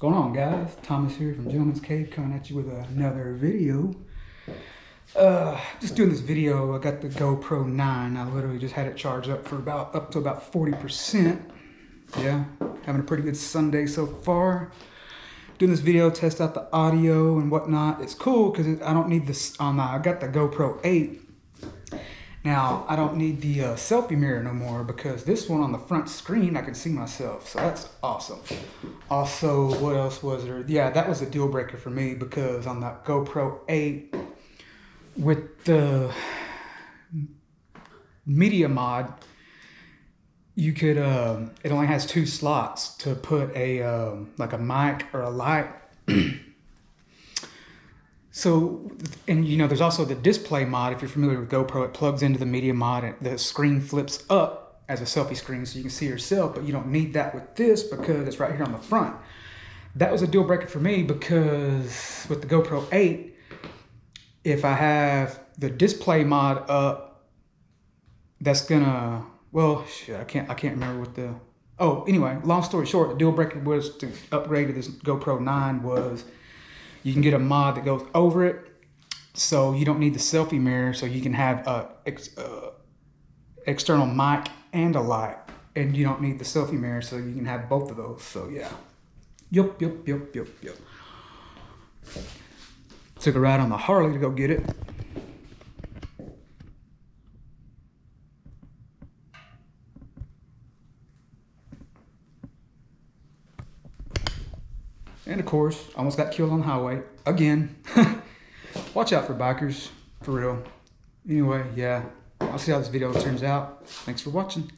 Going on, guys? Thomas here from Gentleman's Cave coming at you with another video. Just doing this video. I got the Gopro 9. I literally just had it charged up for up to about 40%. Yeah, having a pretty good Sunday so far. Doing this video, test out the audio and whatnot. It's cool because I don't need this on I got the GoPro 8. Now, I don't need the selfie mirror no more because this one on the front screen, I can see myself. So that's awesome. Also, what else was there? Yeah, that was a deal breaker for me because on the GoPro 8, with the media mod, you could, it only has 2 slots to put a, like a mic or a light. So, and you know, there's also the display mod. If you're familiar with GoPro, it plugs into the media mod and the screen flips up as a selfie screen so you can see yourself, but you don't need that with this because it's right here on the front. That was a deal breaker for me because with the GoPro 8, if I have the display mod up, that's gonna, well, shit, I can't remember what the, oh, anyway, long story short, the deal breaker was to upgrade to this GoPro 9 was you can get a mod that goes over it, so you don't need the selfie mirror, so you can have a external mic and a light, and you don't need the selfie mirror, so you can have both of those. So yeah, yup. Took a ride on the Harley to go get it. And of course, almost got killed on the highway again. Watch out for bikers, for real. Anyway, yeah, I'll see how this video turns out. Thanks for watching.